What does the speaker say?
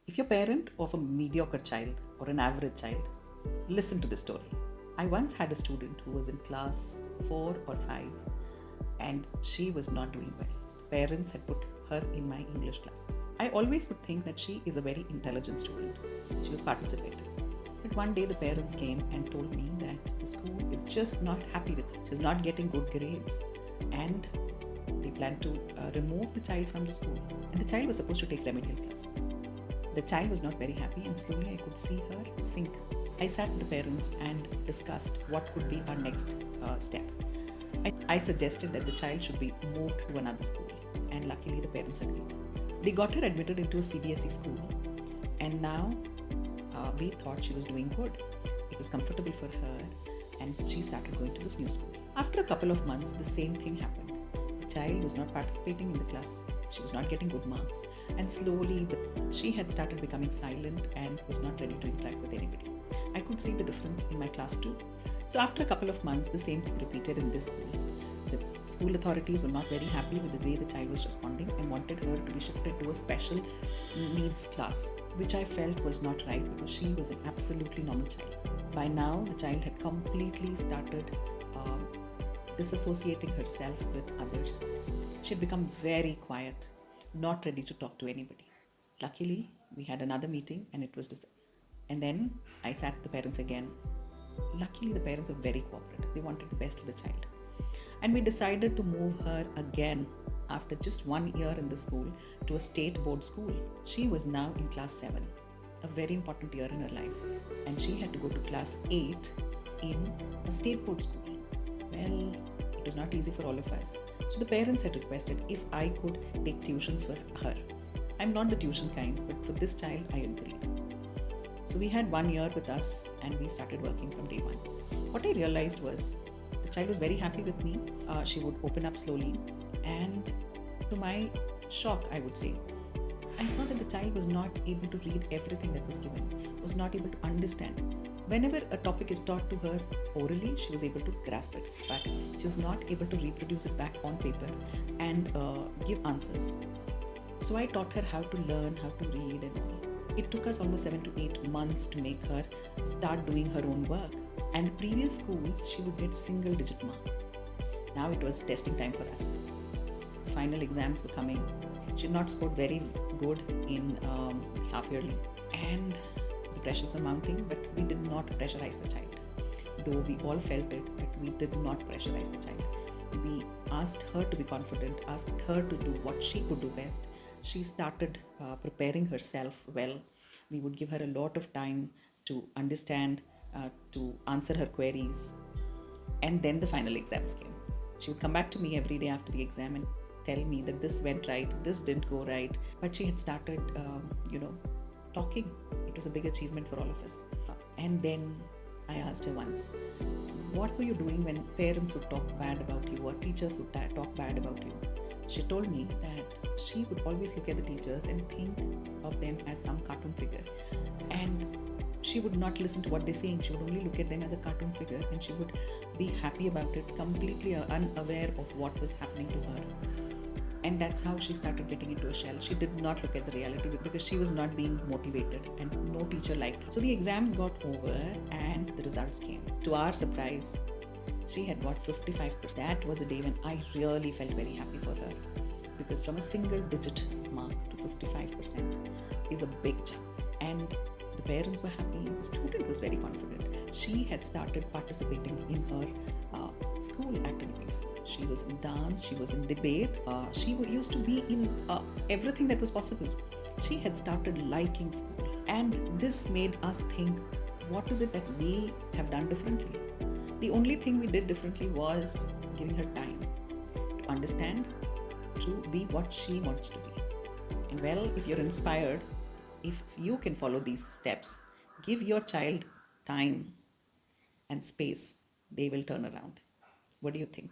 If you're a parent of a mediocre child or an average child, listen to this story. I once had a student who was in class 4 or 5 and she was not doing well. Parents had put her in my English classes. I always would think that she is a very intelligent student. She was participating. But one day the parents came and told me that the school is just not happy with her. She's not getting good grades and they plan to remove the child from the school. And the child was supposed to take remedial classes. The child was not very happy and slowly I could see her sink. I sat with the parents and discussed what could be our next step. I suggested that the child should be moved to another school and luckily the parents agreed. They got her admitted into a CBSE school and now we thought she was doing good. It was comfortable for her and she started going to this new school. After a couple of months, the same thing happened. The child was not participating in the class. She was not getting good marks and slowly she had started becoming silent and was not ready to interact with anybody. I could see the difference in my class too. So after a couple of months, the same thing repeated in this school. The school authorities were not very happy with the way the child was responding and wanted her to be shifted to a special needs class, which I felt was not right because she was an absolutely normal child. By now, the child had completely started disassociating herself with others. She had become very quiet, not ready to talk to anybody. Luckily, we had another meeting and it was and then I sat with the parents again. Luckily, the parents were very cooperative. They wanted the best for the child. And we decided to move her again after just 1 year in the school to a state board school. She was now in class 7, a very important year in her life. And she had to go to class 8 in a state board school. Well, it was not easy for all of us. So the parents had requested if I could take tuitions for her. I'm not the tuition kinds, but for this child, I agreed. So we had 1 year with us and we started working from day one. What I realized was the child was very happy with me. She would open up slowly and to my shock, I would say, I saw that the child was not able to read everything that was given, was not able to understand. Whenever a topic is taught to her orally, she was able to grasp it, but she was not able to reproduce it back on paper and give answers. So I taught her how to learn, how to read and all. It took us almost 7 to 8 months to make her start doing her own work. And the previous schools, she would get single digit mark. Now it was testing time for us. The final exams were coming. She had not scored very good in half yearly. And the pressures were mounting, but we did not pressurize the child. Though we all felt it, but we did not pressurize the child. We asked her to be confident, asked her to do what she could do best. She started preparing herself well. We would give her a lot of time to understand, to answer her queries. And then the final exams came. She would come back to me every day after the exam and tell me that this went right, this didn't go right. But she had started, talking. It was a big achievement for all of us. And then I asked her once, what were you doing when parents would talk bad about you or teachers would talk bad about you? She told me that she would always look at the teachers and think of them as some cartoon figure. And she would not listen to what they're saying. She would only look at them as a cartoon figure and she would be happy about it, completely unaware of what was happening to her. And that's how she started getting into a shell. She did not look at the reality because she was not being motivated and no teacher liked her. So the exams got over and the results came. To our surprise, she had got 55%. That was a day when I really felt very happy for her because from a single digit mark to 55% is a big jump. And the parents were happy. The student was very confident. She had started participating in her school activities. She was in dance, she was in debate, she used to be in everything that was possible. She had started liking school. And this made us think, what is it that we have done differently? The only thing we did differently was giving her time to understand, to be what she wants to be. And well, if you're inspired, if you can follow these steps, give your child time and space, they will turn around. What do you think?